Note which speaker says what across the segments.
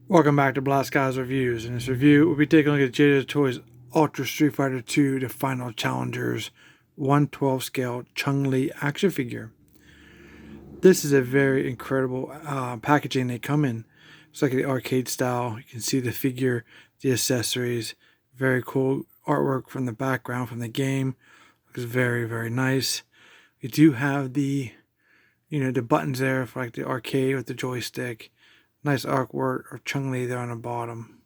Speaker 1: Welcome back to Blast Guys Reviews. In this review, we'll be taking a look at Jada.Toy's Ultra Street Fighter 2 The Final Challengers 1/12 scale Chung-Li action figure. This is a very incredible packaging they come in. It's like the arcade style. You can see the figure, the accessories, very cool artwork from the background from the game. Looks very, very nice. You do have the buttons there for like the arcade with the joystick. Nice artwork of Chung-Li there on the bottom.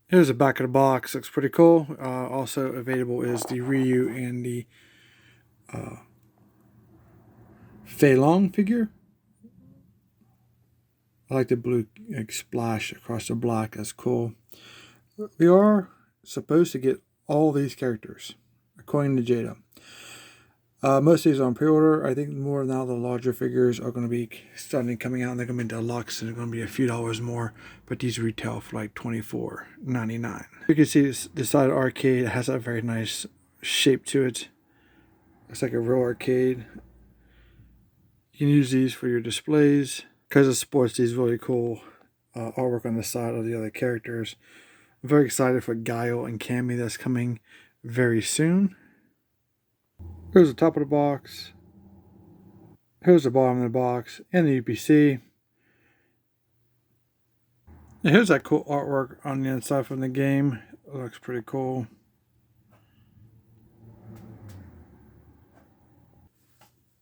Speaker 1: Here's the back of the box. Looks pretty cool. Also available is the Ryu and the Fei Long figure. I like the blue splash across the black. That's cool. We are supposed to get all these characters, according to Jada. Most of these are on pre-order. I think more now the larger figures are going to be starting coming out. And they're going to be deluxe and they're going to be a few dollars more. But these retail for like $24.99. You can see this side of the arcade has a very nice shape to it. Looks like a real arcade. You can use these for your displays. Because it sports these really cool artwork on the side of the other characters. I'm very excited for Guile and Cammy that's coming very soon. Here's the top of the box. Here's the bottom of the box and the UPC. And here's that cool artwork on the inside from the game. It looks pretty cool.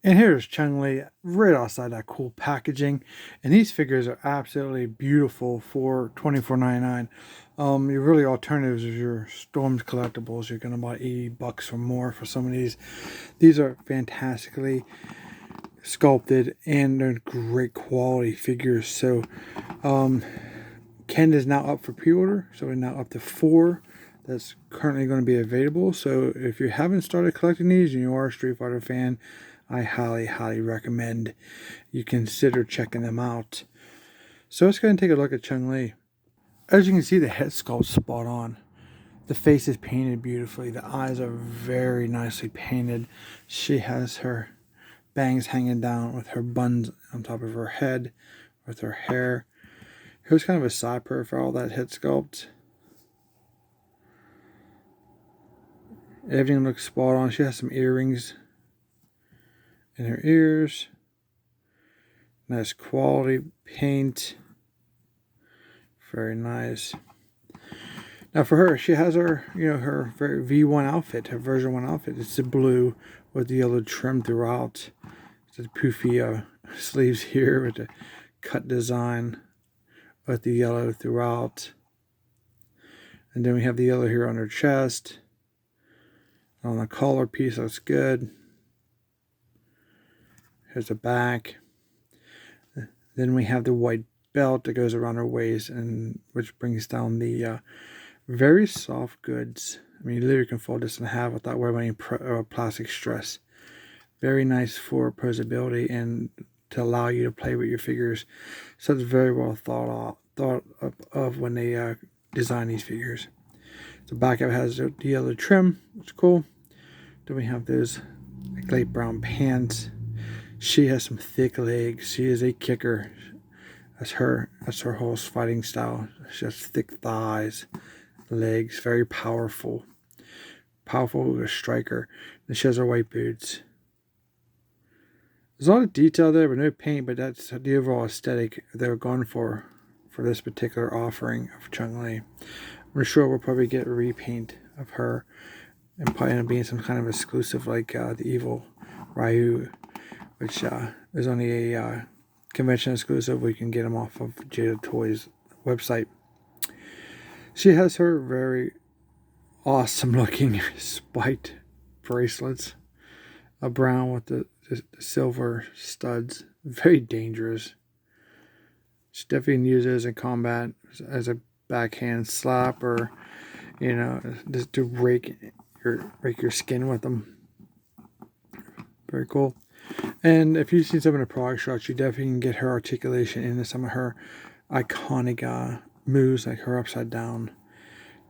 Speaker 1: And here's Chung-Li right outside that cool packaging. And these figures are absolutely beautiful for $24.99. Your really alternatives is your Storms collectibles. You're going to buy $80 or more for some of these. These are fantastically sculpted and they're great quality figures. So Ken is now up for pre-order. So we're now up to 4 that's currently going to be available. So if you haven't started collecting these and you are a Street Fighter fan, I highly, highly recommend you consider checking them out. So let's go ahead and take a look at Chung-Li. As you can see, the head sculpt's spot on. The face is painted beautifully. The eyes are very nicely painted. She has her bangs hanging down with her buns on top of her head, with her hair. Here's kind of a side profile, that head sculpt. Everything looks spot on. She has some earrings in her ears. Nice quality paint. Very nice. Now for her, she has her, her very V1 outfit, her version 1 outfit. It's the blue with the yellow trim throughout. It's the poofy sleeves here with the cut design with the yellow throughout. And then we have the yellow here on her chest. On the collar piece, looks good. Here's the back. Then we have the white belt that goes around her waist, and which brings down the very soft goods. I mean, you literally can fold this in half without wearing any plastic stress. Very nice for posability and to allow you to play with your figures. So it's very well thought of when they design these figures. The back of it has the yellow trim, which is cool. Then we have those light brown pants. She has some thick legs. She is a kicker. That's her whole fighting style. She has thick thighs, legs, very powerful. Powerful a striker. And she has her white boots. There's a lot of detail there, but no paint, but that's the overall aesthetic they're going for this particular offering of Chung-Li. I'm sure we'll probably get a repaint of her and probably end up being some kind of exclusive like the Evil Ryu, which is only a convention exclusive. We can get them off of Jada.Toy's website. She has her very awesome looking spiked bracelets, a brown with the silver studs, very dangerous. She definitely uses in combat as a backhand slap, or just to rake your skin with them. Very cool. And if you've seen some of the product shots, you definitely can get her articulation into some of her iconic moves, like her upside down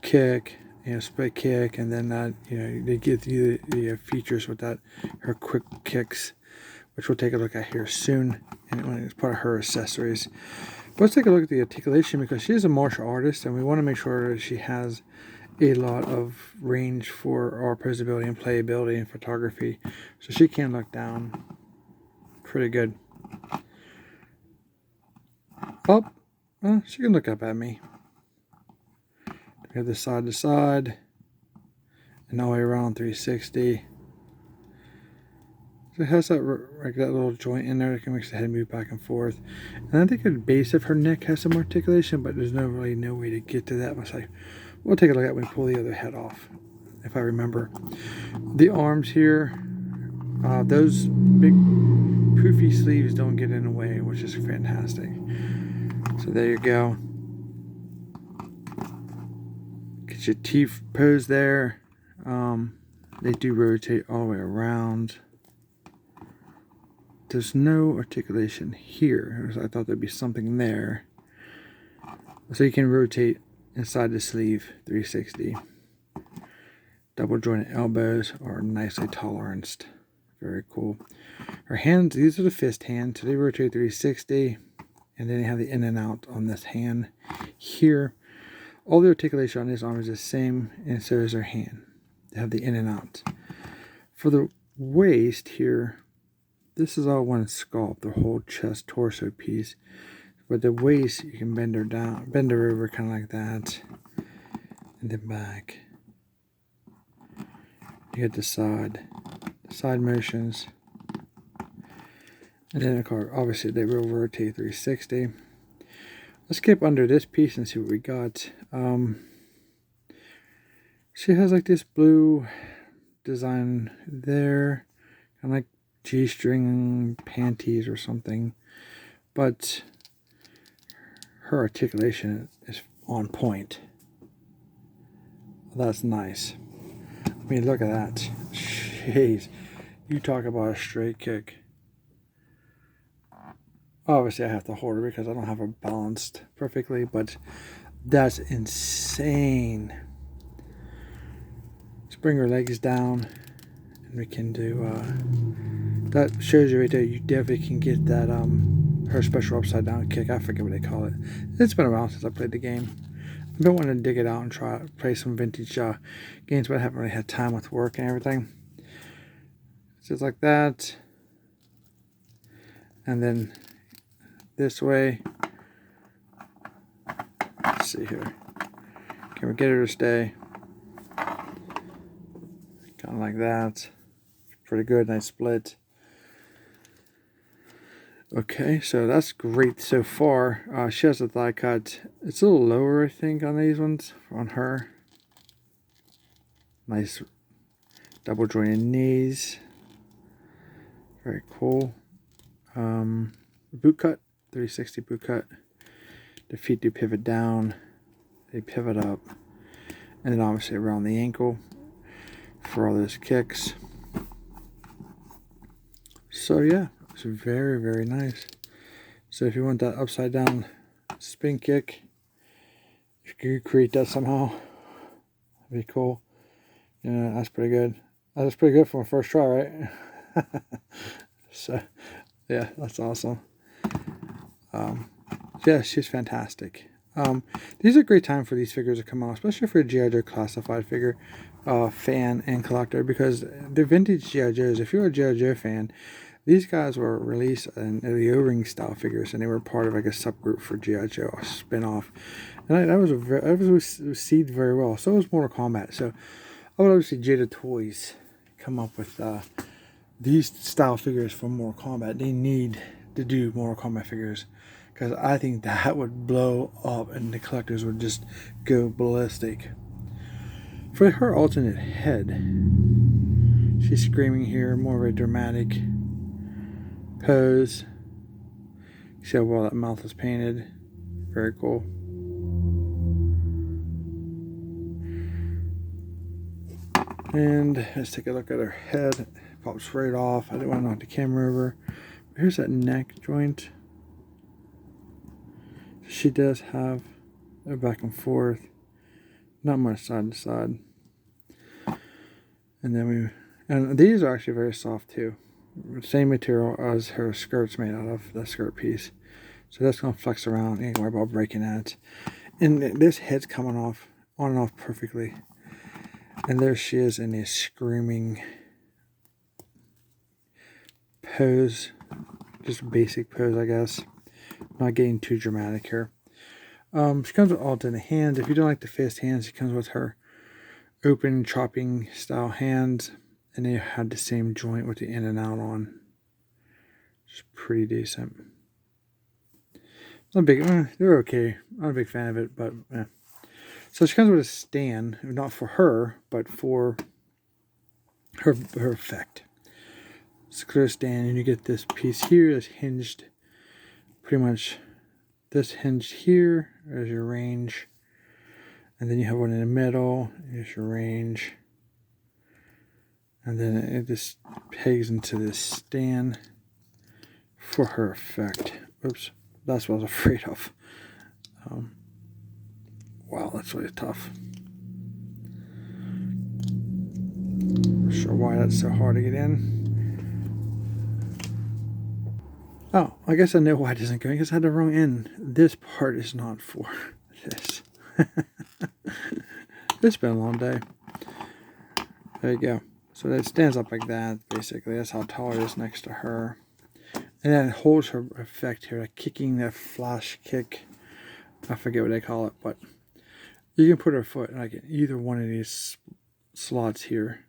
Speaker 1: kick, split kick, and then they give you the features with that, her quick kicks, which we'll take a look at here soon, and it's part of her accessories. But let's take a look at the articulation, because she is a martial artist and we want to make sure that she has a lot of range for our posability and playability in photography. So she can look down pretty good. Oh, well, she can look up at me. We have the side to side and all the way around 360. So it has that, like that little joint in there that can make the head move back and forth. And I think the base of her neck has some articulation, but there's really no way to get to that. So we'll take a look at it when we pull the other head off, if I remember. The arms here, those big poofy sleeves don't get in the way, which is fantastic. So there you go. Get your teeth pose there. They do rotate all the way around. There's no articulation here. I thought there'd be something there. So you can rotate inside the sleeve 360. Double jointed elbows are nicely toleranced. Very cool. Her hands, these are the fist hands, so they rotate 360. And then you have the in and out on this hand here. All the articulation on this arm is the same, and so is her hand. They have the in and out. For the waist here, this is all one sculpt, the whole chest torso piece. But the waist, you can bend her down, bend her over kind of like that, and then back. You get the side motions. And then, of course, obviously they will rotate 360. Let's skip under this piece and see what we got. She has like this blue design there, kind of like G-string panties or something. But her articulation is on point. That's nice. I mean, look at that. Jeez. You talk about a straight kick. Obviously, I have to hold her because I don't have her balanced perfectly, but that's insane. Let's bring her legs down, and we can do, that shows you right there, you definitely can get that, her special upside down kick. I forget what they call it. It's been around since I played the game. I've been wanting to dig it out and play some vintage games, but I haven't really had time with work and everything. Just like that. And then this way. Let's see here. Can we get her to stay? Kind of like that. Pretty good, nice split. Okay, so that's great so far. She has a thigh cut. It's a little lower, I think, on these ones, on her. Nice double jointed knees. Very cool. Boot cut, 360 boot cut. The feet do pivot down. They pivot up. And then obviously around the ankle for all those kicks. So yeah, it's very, very nice. So if you want that upside down spin kick, if you could create that somehow, that'd be cool. Yeah, that's pretty good. That's pretty good for my first try, right? So yeah, that's awesome. Yeah, she's fantastic. These are a great time for these figures to come out, especially for a G.I. Joe classified figure fan and collector, because they're vintage G.I. Joes. If you're a G.I. Joe fan, these guys were released in the O-ring style figures, and they were part of like a subgroup for G.I. Joe, a spin-off. And that was received very well. So was Mortal Kombat. So I would obviously Jada Toys come up with these style figures for Mortal Kombat. They need to do Mortal Kombat figures, because I think that would blow up and the collectors would just go ballistic. For her alternate head, she's screaming here, more of a dramatic pose. See how well that mouth is painted. Very cool. And let's take a look at her head. Pops right off. I didn't want to knock the camera over. Here's that neck joint. She does have a back and forth. Not much side to side. And then and these are actually very soft too. Same material as her skirt's made out of, the skirt piece. So that's going to flex around. You ain't worry about breaking that. And this head's coming off, on and off perfectly. And there she is in a screaming pose. Just basic pose, I guess. Not getting too dramatic here. She comes with alternate hands. If you don't like the fist hands, she comes with her open chopping style hands. And they had the same joint with the in and out on. It's pretty decent. Not big. They're okay. I'm not a big fan of it, but yeah. So she comes with a stand, not for her, but for her effect. It's a clear stand, and you get this piece here that's hinged. Pretty much, this hinged here is your range, and then you have one in the middle. Here's your range, and then it just pegs into this stand for her effect. Oops, that's what I was afraid of. Wow, that's really tough. Not sure why that's so hard to get in. Oh, I guess I know why it isn't going, because I had the wrong end. This part is not for this. It's been a long day. There you go. So it stands up like that, basically. That's how tall it is next to her. And then it holds her effect here, like kicking that flash kick. I forget what they call it, but you can put her foot like in either one of these slots here.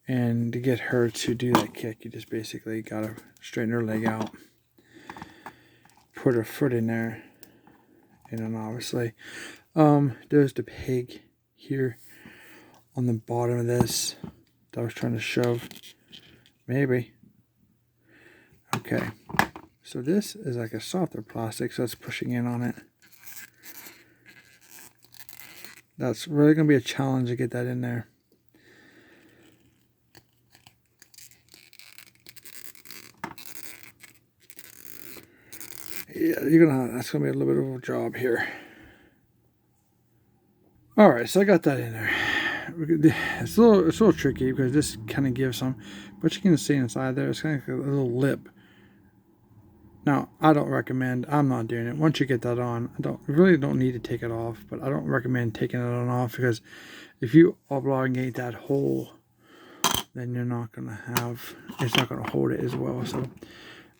Speaker 1: And to get her to do that kick, you just basically gotta straighten her leg out, put her foot in there, and then obviously, there's the peg here on the bottom of this that I was trying to shove. Maybe. Okay. So this is like a softer plastic, so it's pushing in on it. That's really gonna be a challenge to get that in there. Yeah, that's gonna be a little bit of a job here. All right, so I got that in there. It's a little tricky because this kind of gives some, but you can see inside there, it's kind of like a little lip. Now, I don't recommend, I'm not doing it. Once you get that on, really don't need to take it off, but I don't recommend taking it on off, because if you elongate that hole, then you're not going to have, it's not going to hold it as well. So,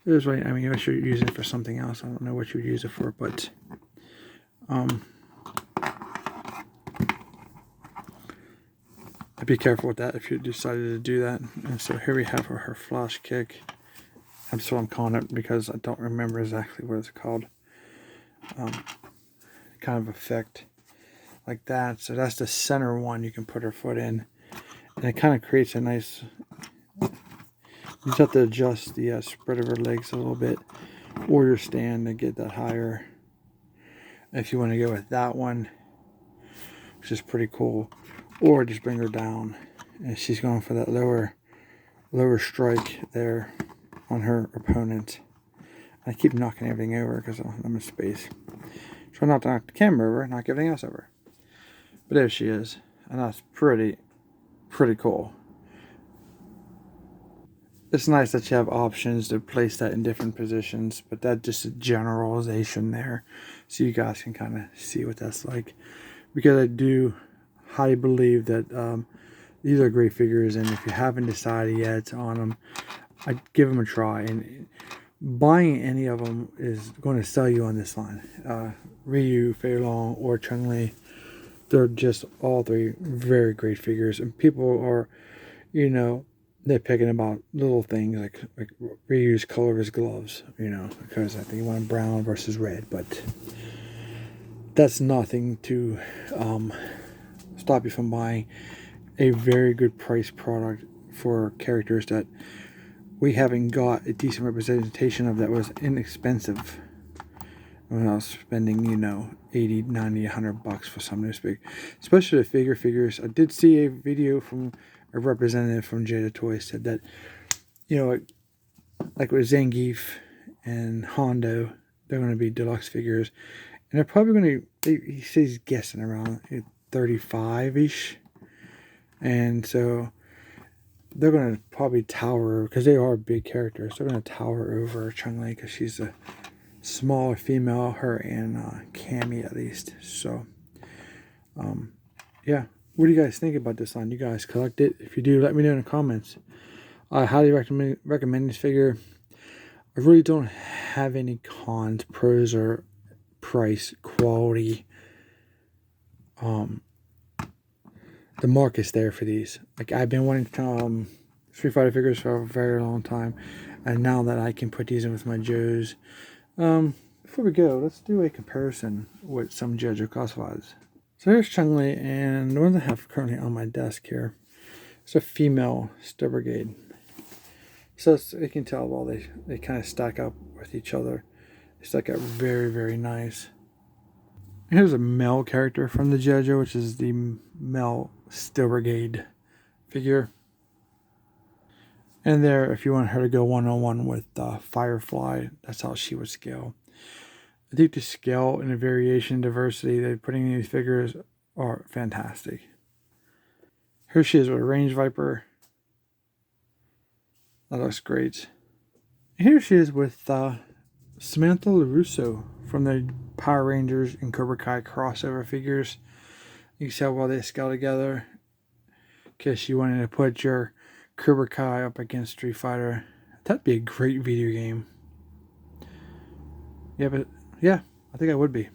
Speaker 1: there's way, I mean, unless you're using it for something else, I don't know what you would use it for, but, be careful with that if you decided to do that. And so here we have her flash kick. That's what I'm calling it, because I don't remember exactly what it's called. Kind of effect like that. So that's the center one you can put her foot in, and it kind of creates a nice. You just have to adjust the spread of her legs a little bit, or your stand, to get that higher. If you want to go with that one, which is pretty cool, or just bring her down, and she's going for that lower strike there on her opponent. I keep knocking everything over because I'm in space. Try not to knock the camera over, knock everything else over. But there she is, and that's pretty cool. It's nice that you have options to place that in different positions, but that's just a generalization there, so you guys can kind of see what that's like. Because I do highly believe that these are great figures, and if you haven't decided yet on them, I'd give them a try. And buying any of them is going to sell you on this line. Ryu, Fei Long, or Chung-Li, they're just all three very great figures. And people are, they're picking about little things like Ryu's color of his gloves, because I think he wanted brown versus red. But that's nothing to stop you from buying a very good price product for characters that we haven't got a decent representation of, that was inexpensive when I was spending, 80, 90, 100 bucks for something this big. Especially the figures. I did see a video from a representative from Jada Toys said that, like with Zangief and Hondo, they're going to be deluxe figures. And they're probably going to, he says he's guessing around 35-ish. And so they're going to probably tower, because they are big characters, they're going to tower over Chung-Li, because she's smaller female, her and Cammy at least. So, yeah. What do you guys think about this line? You guys collect it? If you do, let me know in the comments. I highly recommend this figure. I really don't have any cons, pros, or price, quality. The market's there for these. Like, I've been wanting to Street Fighter figures for a very long time, and now that I can put these in with my Joes. Before we go, let's do a comparison with some G.I.JOE classifieds. So here's Chung-Li, and the ones I have currently on my desk here. It's a female Steel Brigade. So you can tell, well, they kind of stack up with each other. They stack up very, very nice. Here's a male character from the G.I.JOE, which is the male Steel Brigade figure. And there, if you want her to go one-on-one with Firefly, that's how she would scale. I think the scale and the variation diversity they're putting in these figures are fantastic. Here she is with a Range Viper. That looks great. Here she is with Samantha LaRusso from the Power Rangers and Cobra Kai crossover figures. You can see how well they scale together. In case you wanted to put your Cobra Kai up against Street Fighter, that'd be a great video game. Yeah, I think I would be.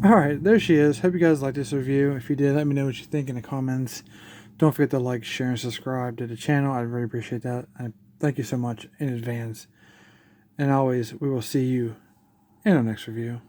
Speaker 1: Alright, there she is. Hope you guys liked this review. If you did, let me know what you think in the comments. Don't forget to like, share, and subscribe to the channel. I'd really appreciate that. And thank you so much in advance. And always, we will see you in our next review.